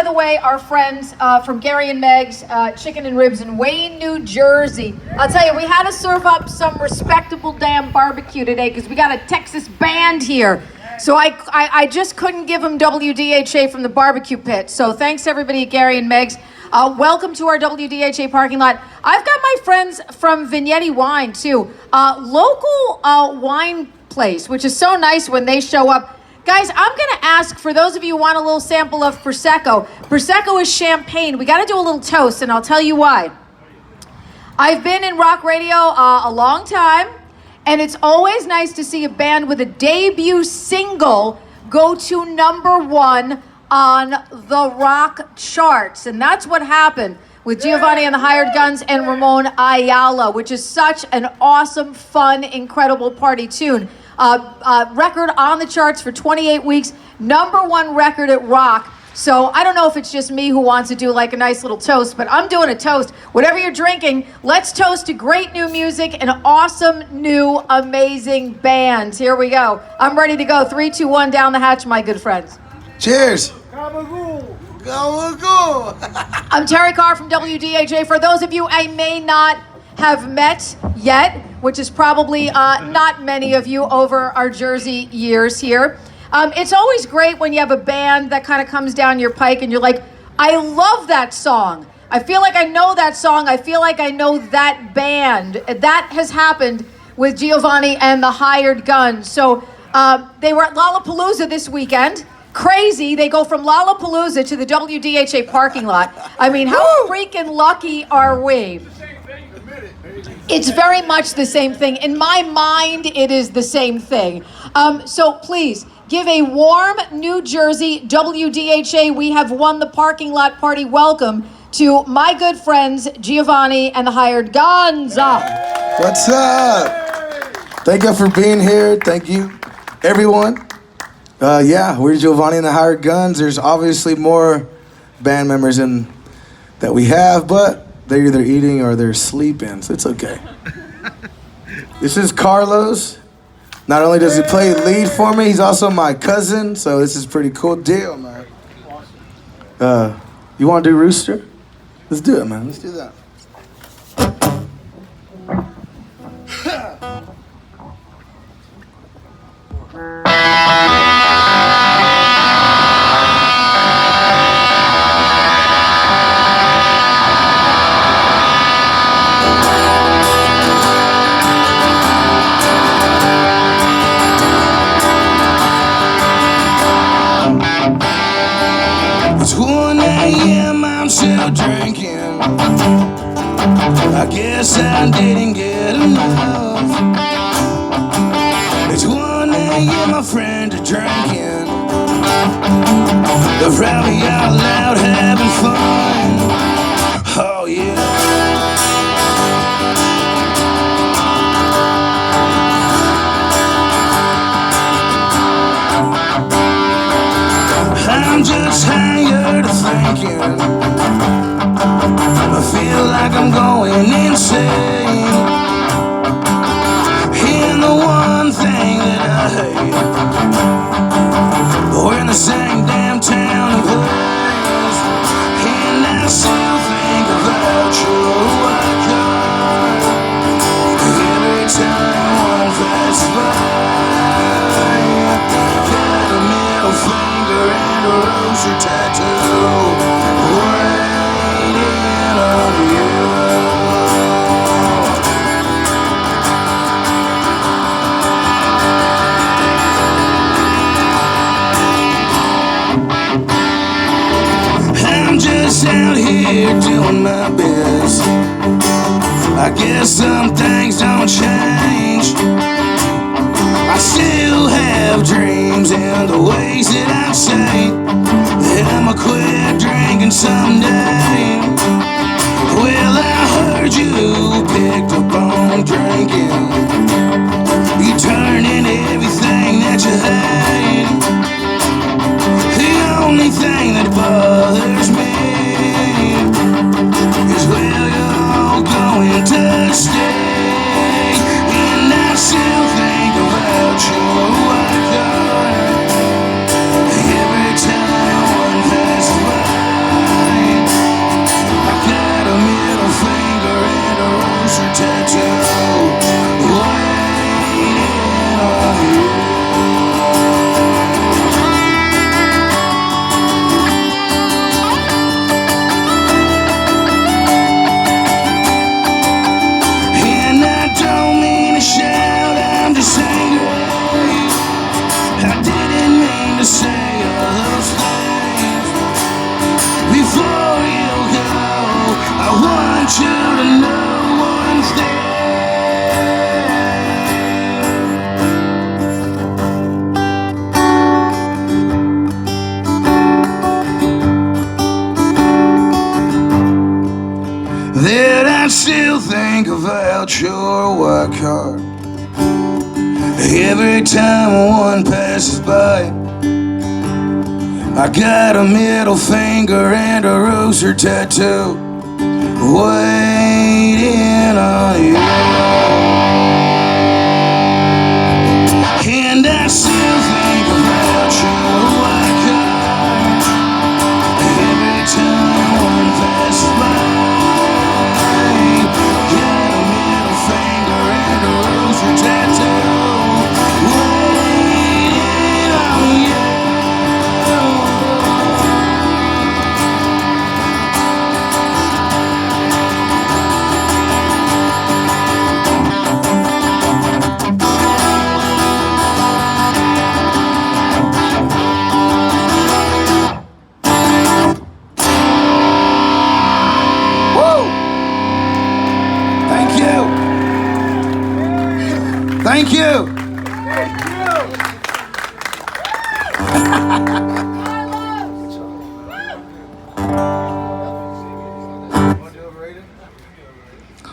by the way, our friends from Gary and Meg's Chicken and Ribs in Wayne, New Jersey. I'll tell you, we had to serve up some respectable damn barbecue today because we got a Texas band here. So I just couldn't give them WDHA from the barbecue pit. So thanks everybody at Gary and Meg's. Welcome to our WDHA parking lot. I've got my friends from Vignetti Wine too. Local wine place, which is so nice when they show up. Guys, I'm going to ask, for those of you who want a little sample of Prosecco. Prosecco is champagne. We got to do a little toast, and I'll tell you why. I've been in rock radio a long time, and it's always nice to see a band with a debut single go to #1 on the rock charts. And that's what happened with Giovannie and the Hired Guns and Ramon Ayala, which is such an awesome, fun, incredible party tune. Record on the charts for 28 weeks, #1 record at rock. So I don't know if it's just me who wants to do like a nice little toast, but I'm doing a toast. Whatever you're drinking, let's toast to great new music and awesome new amazing bands. Here we go. I'm ready to go. 3, 2, 1, down the hatch, my good friends. Cheers. I'm Terry Carr from WDHA. For those of you I may not have met yet, which is probably not many of you over our Jersey years here. It's always great when you have a band that kind of comes down your pike and you're like, I love that song. I feel like I know that song. I feel like I know that band. That has happened with Giovannie and the Hired Guns. So they were at Lollapalooza this weekend. Crazy, they go from Lollapalooza to the WDHA parking lot. I mean, how freaking lucky are we? It's very much the same thing. In my mind, it is the same thing. So please, give a warm New Jersey WDHA We Have Won the Parking Lot Party welcome to my good friends, Giovannie and the Hired Guns. What's up? Thank you for being here. Thank you, everyone. Yeah, we're Giovannie and the Hired Guns. There's obviously more band members that we have, but they're either eating or they're sleeping, so it's okay. This is Carlos. Not only does he play lead for me, he's also my cousin, so this is a pretty cool deal, man. You want to do Rooster? Let's do it, man. Let's do that. It's 1 a.m., I'm still drinking. I guess I didn't get enough. It's 1 a.m., my friends are drinking. They're probably out loud having fun. Oh yeah. I'm just tired of thinking. I feel like I'm going insane. And the one thing that I hate, we're in the same damn town and place, and I still think about your white car every time one passes by. Got a middle finger and a rosary tattoo waiting on you. I'm just out here doing my best. I guess some things don't change. I still have dreams and the ways that I say that I'ma quit drinking someday. Well, I heard you picked up on drinking. You turn into everything that you hate. The only thing that bothers me is where you're going to stay. And I still think about your white car every time one passes by. you to know one thing. That I still think about your white car every time one passes by. I got a middle finger and a rooster tattoo waiting on you. And I still think about your white car every time one passes by. Got a middle finger and a rooster tattoo waiting on you. Thank you.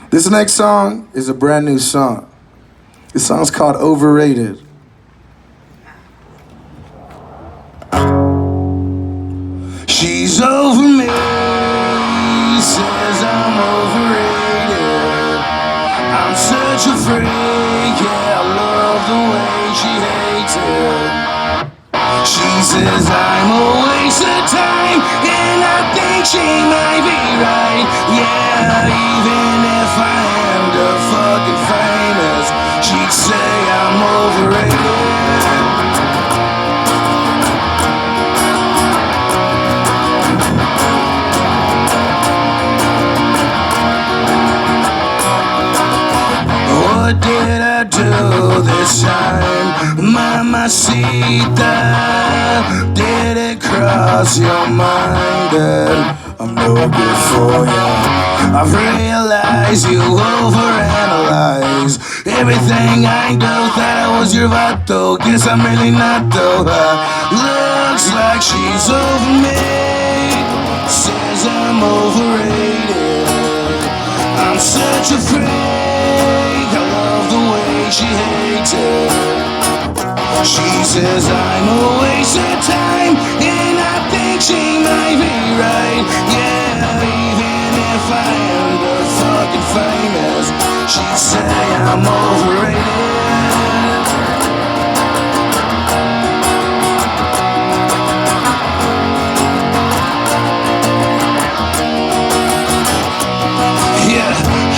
This next song is a brand new song. This song's called Overrated. She's over me, says I'm overrated. I'm such a freak, yeah, I love the way she hates it. She says I'm a waste of time, and I think she might be right. Yeah, even if I end up fucking famous, she'd say I'm overrated. What did I do this time? Mamacita, did it cross your mind that I'm no good for you? I've realized you overanalyze everything I do. Thought I was your vato, guess I'm really not though. Looks like she's over me, says I'm overrated. I'm such a freak, I love the way she hates it. She says I'm a waste of time, and I think she might be right. Yeah, even if I end up fucking famous, she'd say I'm overrated.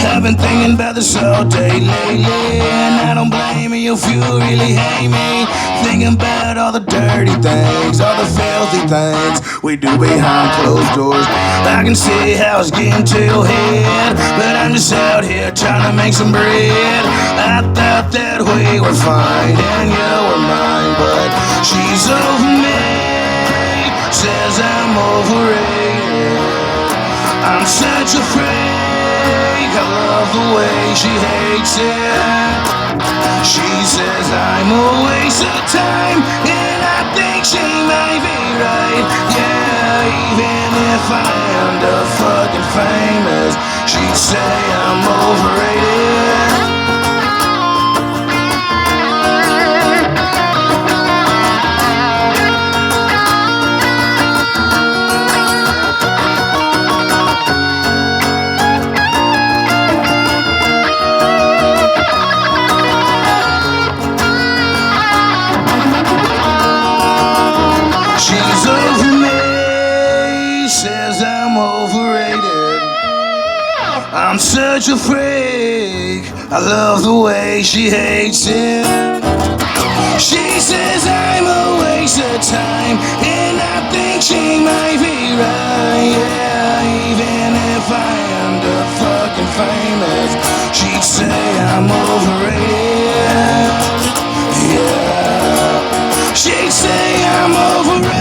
I've been thinking about this all day lately, and I don't blame you if you really hate me. Thinking about all the dirty things, all the filthy things we do behind closed doors. I can see how it's getting to your head, but I'm just out here trying to make some bread. I thought that we were fine and you were mine, but she's over me, says I'm overrated. I'm such a freak, I love the way she hates it. She says I'm a waste of time, and I think she might be right. Yeah, even if I end up fucking famous, she'd say I'm overrated. She's over me, says I'm overrated. I'm such a freak, I love the way she hates it. She says I'm a waste of time, and I think she might be right. Yeah, even if I end up fucking famous, she'd say I'm overrated. Yeah, she'd say I'm overrated.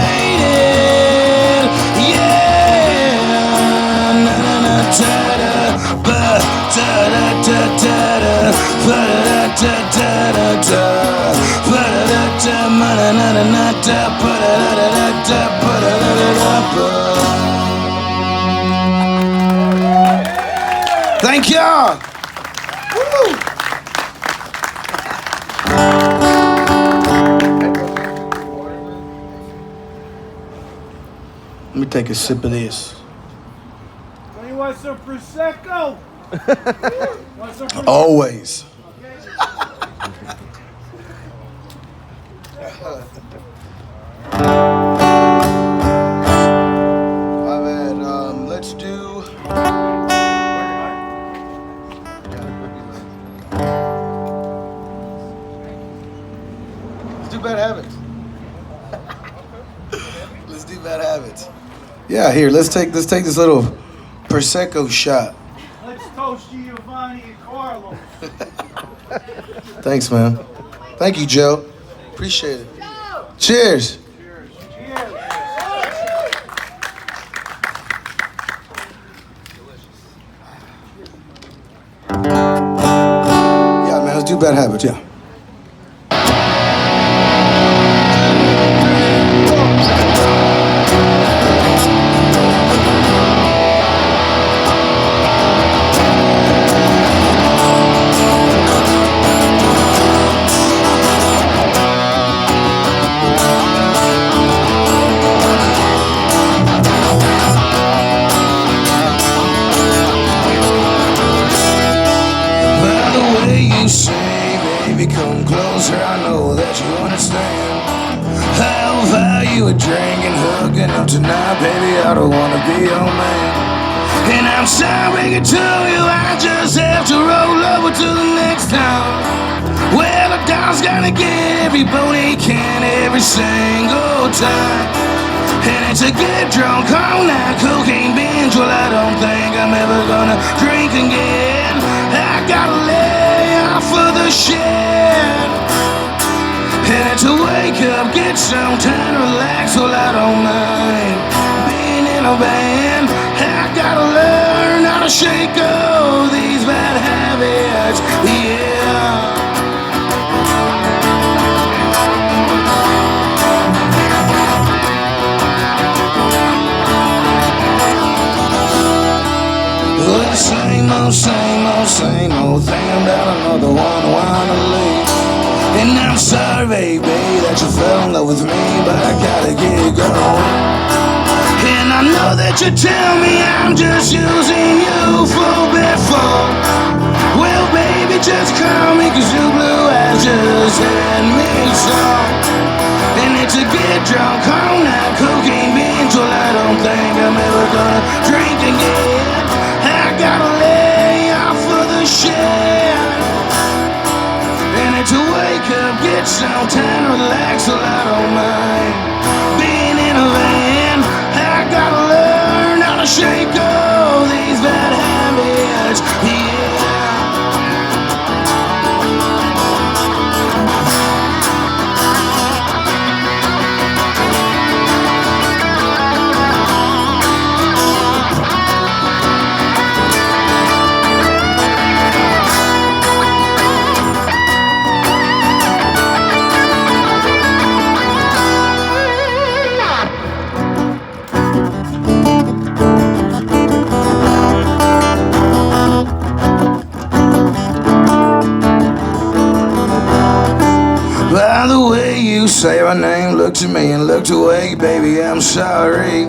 Yeah, na na na ta da. Thank y'all. Woo. Let me take a sip of this. You want some Prosecco? Want some Prosecco? Always. My bad. Let's do. Let's do bad habits. Let's do bad habits. Yeah, here. Let's take this little Prosecco shot. Let's toast Giovannie and Carlos. Thanks, man. Thank you, Joe. Appreciate it. Cheers. Yeah, man. Let's do bad habits. Yeah. Come closer, I know that you understand how value a drink and hooking up tonight, baby. I don't wanna be your man. And I'm sorry to tell you, I just have to roll over to the next town. Well, the dog's gonna get every boat he can every single time. And it's a get drunk all night cocaine binge. Well, I don't think I'm ever gonna drink again. I gotta lay off of the shit. And it's a wake up, get some time to relax. Well, I don't mind being in a band. I gotta learn how to shake all these bad habits. Yeah. Well, the same old thing about another one wanna leave. And I'm sorry, baby, that you fell in love with me, but I gotta get going. And I know that you tell me I'm just using you for bit fun. Well, baby, just call me, 'cause your blue eyes just had me some. And it's a get drunk all night cocaine binge. Well, I don't think I'm ever gonna drink again. I gotta lay off of the shit. And it's a wake up, get some time to relax. Well, I don't mind being in a van. I gotta learn how to shake all these bad habits. Yeah. By the way you say my name, looked at me and looked away, baby, I'm sorry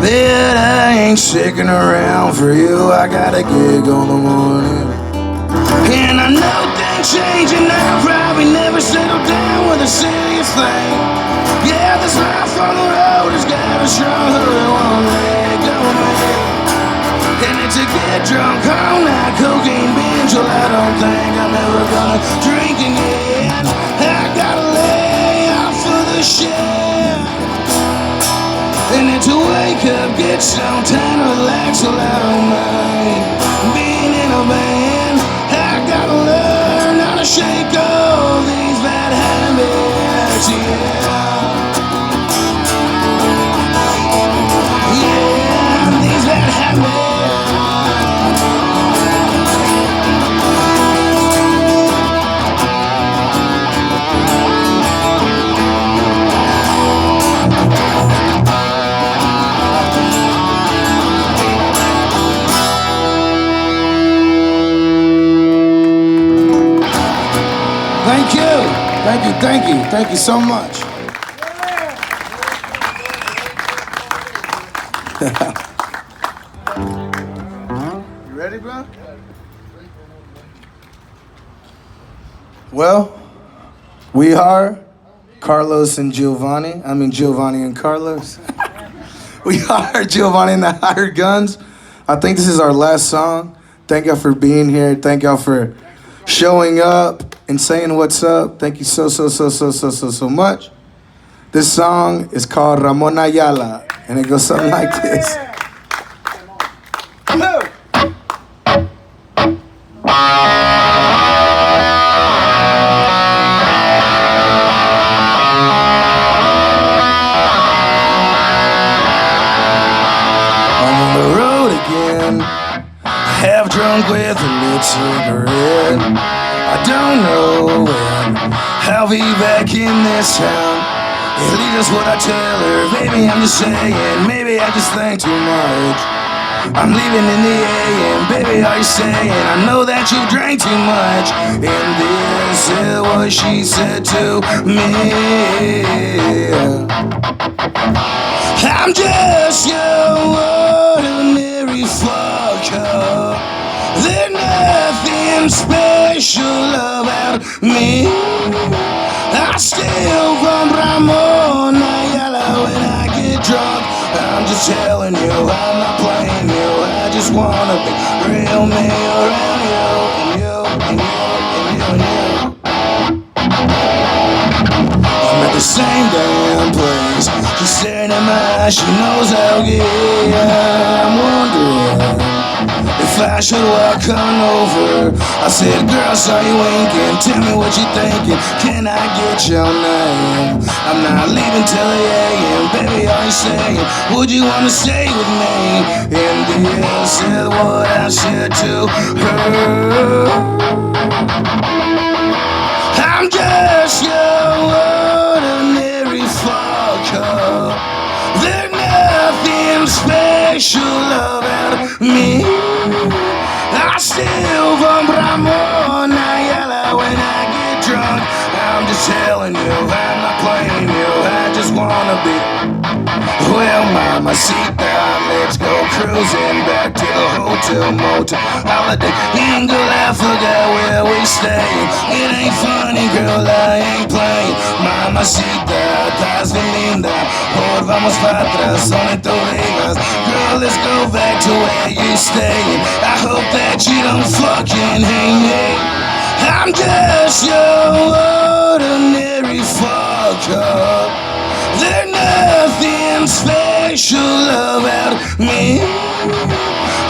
that I ain't sticking around for you. I got a gig on the morning, and I know things change, and I'll probably never settle down with a serious thing. Yeah, this life on the road has got a strong hood, it won't let go of me. And it's a get drunk all night cocaine binge. Well, I don't think I'm ever gonna drink again. I gotta lay off of the shit. And it's a wake up, get some time to relax. Well, I don't mind being in a band. I gotta learn how to shake all these bad habits. Yeah, these bad habits. Thank you so much. You ready, bro? Well, we are Carlos and Giovannie. I mean Giovannie and Carlos. We are Giovannie and the Hired Guns. I think this is our last song. Thank y'all for being here. Thank y'all for showing up and saying what's up. Thank you so much. This song is called Ramon Ayala, and it goes something like this. Half drunk with a lit cigarette. I don't know when I'll be back in this town. At least that's what I tell her. Maybe I'm just saying, maybe I just think too much. I'm leaving in the AM, baby, are you saying? I know that you drank too much. And this is what she said to me. I'm just your ordinary fucker. There's nothing special about me. I still from Ramon Ayala when I get drunk. I'm just telling you, I'm not playing you. I just wanna be real me around you, and you, and you, and you, and you. I'm at the same damn place. She's staring at my eyes, she knows how good I'm wondering if I should walk on over. I said, girl, saw you winking. Tell me what you thinking. Can I get your name? I'm not leaving till the AM. Baby, are you saying, would you wanna stay with me? And this is what I said to her. I'm just your ordinary fucker. There's nothing special about me. I still from Ramon Ayala when I get drunk. I'm just telling you, I'm not playing you. I just wanna be. Well, mama, Sita, let's go cruising back to the hotel motel holiday in Galapagos where we stay. It ain't funny, girl, I ain't playing. Mamacita, estás bien linda. Por vamos para atrás, son en Vegas. Girl, let's go back to where you stay. I hope that you don't fucking hate me. I'm just your ordinary fucker. There's nothing special about me.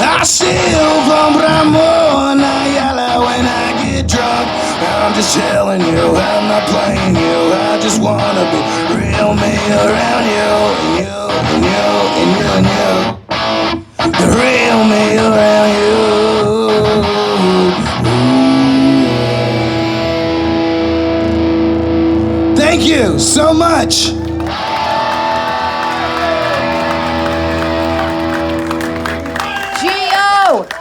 I still from Ramon Ayala when I get drunk. I'm just telling you, I'm not playing you. I just wanna be real me around you, and you, and you, and you, and you. The real me around you. Thank you so much.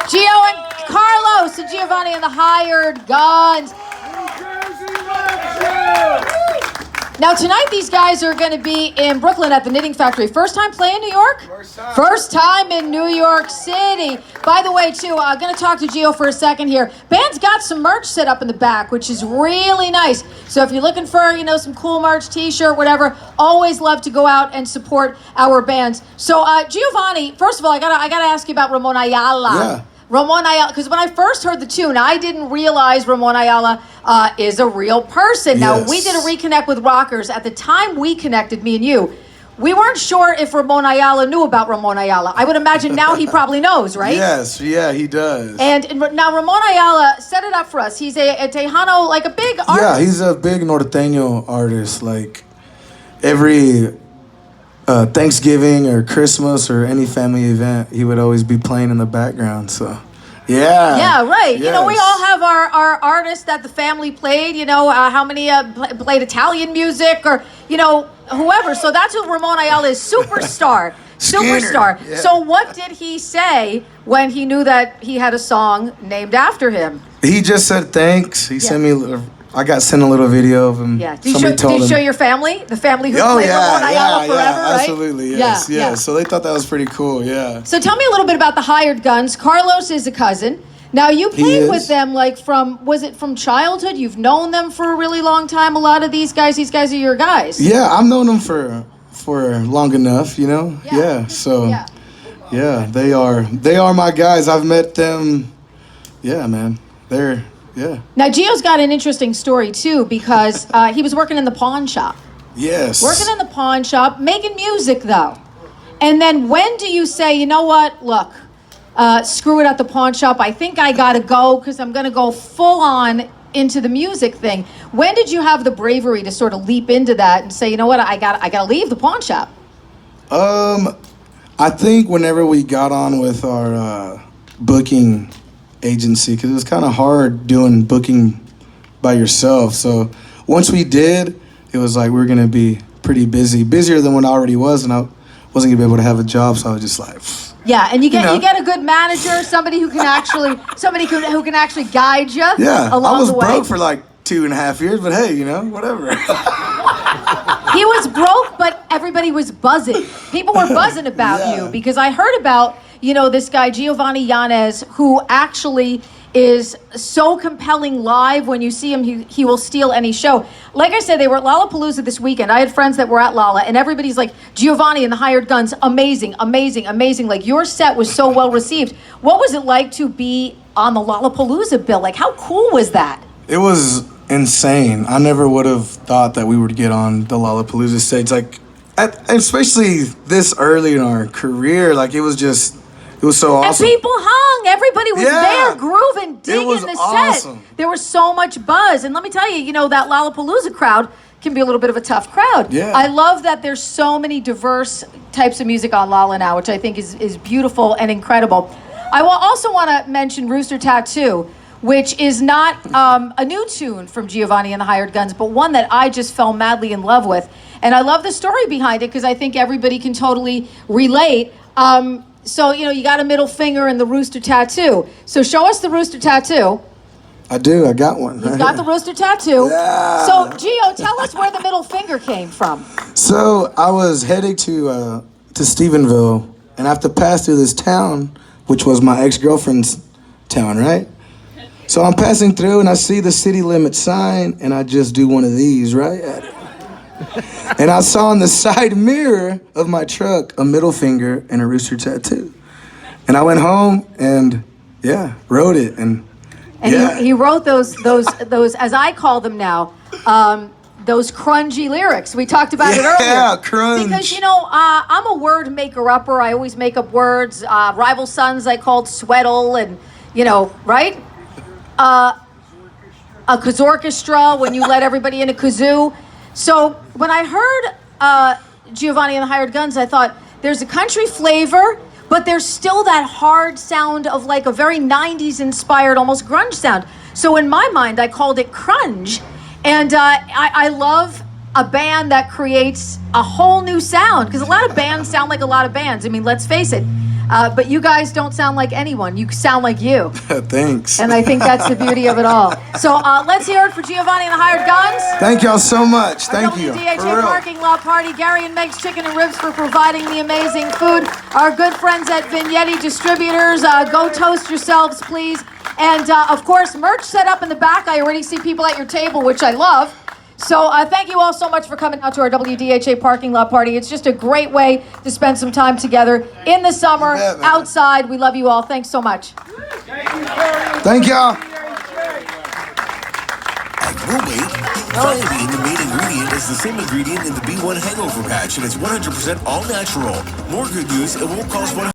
Gio and Carlos and Giovannie and the Hired Guns. Now tonight these guys are going to be in Brooklyn at the Knitting Factory. First time playing New York? First time in New York City. By the way, too, I'm going to talk to Gio for a second here. Band's got some merch set up in the back, which is really nice. So if you're looking for, some cool merch, t-shirt, whatever, always love to go out and support our bands. So Giovannie, first of all, I gotta ask you about Ramon Ayala. Yeah. Ramon Ayala, because when I first heard the tune, I didn't realize Ramon Ayala is a real person. Now, we did a reconnect with Rockers. At the time we connected, me and you, we weren't sure if Ramon Ayala knew about Ramon Ayala. I would imagine now he probably knows, right? Yes, yeah, he does. And now Ramon Ayala set it up for us. He's a Tejano, like a big artist. Yeah, he's a big norteño artist. Like every Thanksgiving or Christmas or any family event, he would always be playing in the background. So, yeah. Yeah, right. Yes. We all have our artists that the family played. How many played Italian music or whoever. So that's who Ramon Ayala is. Superstar. Superstar. Yeah. So what did he say when he knew that he had a song named after him? He just said thanks. He sent me I got sent a little video of him. Yeah. Did Somebody told you him. show your family? The family who Oh played yeah, Ramon Ayala forever, right? absolutely, yes, Yeah. So they thought that was pretty cool, yeah. So tell me a little bit about the Hired Guns. Carlos is a cousin. Now you played with them was it from childhood? You've known them for a really long time. A lot of these guys are your guys. Yeah, I've known them for long enough, you know. Yeah. So yeah, they are my guys. I've met them. Yeah, man. Yeah. Now Gio's got an interesting story too because he was working in the pawn shop. Yes. Working in the pawn shop, making music though. And then when do you say, you know what? Look, screw it at the pawn shop. I think I gotta go because I'm gonna go full on into the music thing. When did you have the bravery to sort of leap into that and say, you know what? I gotta leave the pawn shop. I think whenever we got on with our booking agency, because it was kind of hard doing booking by yourself. So once we did, it was like we were gonna be pretty busier than what I already was, and I wasn't gonna be able to have a job. So I was just like, yeah, and you get a good manager, somebody who can actually guide you. Yeah, along I was the way. broke for like 2.5 years, but hey, whatever. He was broke, but everybody was buzzing. People were buzzing about you because I heard about, this guy, Giovannie Yanez, who actually is so compelling live. When you see him, he will steal any show. Like I said, they were at Lollapalooza this weekend. I had friends that were at Lolla, and everybody's like, Giovannie and the Hired Guns, amazing, amazing, amazing. Like, your set was so well received. What was it like to be on the Lollapalooza bill? Like, how cool was that? It was insane. I never would have thought that we would get on the Lollapalooza stage. Like, especially this early in our career, like it was so awesome. And people hung. Everybody was there grooving, digging the awesome. set. There was so much buzz. And let me tell you, that Lollapalooza crowd can be a little bit of a tough crowd. Yeah. I love that there's so many diverse types of music on Lolla now, which I think is beautiful and incredible. I will also want to mention Rooster Tattoo, which is not a new tune from Giovannie and the Hired Guns, but one that I just fell madly in love with. And I love the story behind it because I think everybody can totally relate. So, you got a middle finger and the rooster tattoo. So show us the rooster tattoo. I do. I got one. You've got the rooster tattoo. Yeah. So, Gio, tell us where the middle finger came from. So I was heading to Stephenville, and I have to pass through this town, which was my ex-girlfriend's town, right? So I'm passing through, and I see the city limit sign, and I just do one of these, right? And I saw in the side mirror of my truck a middle finger and a rooster tattoo. And I went home and, wrote it. And he wrote those, as I call them now, those crungy lyrics. We talked about it earlier. Yeah, crunge. Because, I'm a word maker-upper. I always make up words. Rival Sons I called Sweatle and, right? A kazorchestra when you let everybody in a kazoo. So when I heard Giovannie and the Hired Guns, I thought there's a country flavor, but there's still that hard sound of like a very 90s inspired, almost grunge sound. So in my mind, I called it crunge. And I love a band that creates a whole new sound, because a lot of bands sound like a lot of bands. I mean, let's face it. But you guys don't sound like anyone. You sound like you. Thanks. And I think that's the beauty of it all. So let's hear it for Giovannie and the Hired Guns. Thank y'all so much. Thank you. WDHA parking lot party. Gary and Meg's Chicken and Ribs for providing the amazing food. Our good friends at Vignetti Distributors. Go toast yourselves, please. And, of course, merch set up in the back. I already see people at your table, which I love. So thank you all so much for coming out to our WDHA parking lot party. It's just a great way to spend some time together in the summer, outside. We love you all. Thanks so much. Thank y'all. We'll wait. Thiamine, the main ingredient, is the same ingredient in the B1 hangover patch, and it's 100% all natural. More good news, it won't cost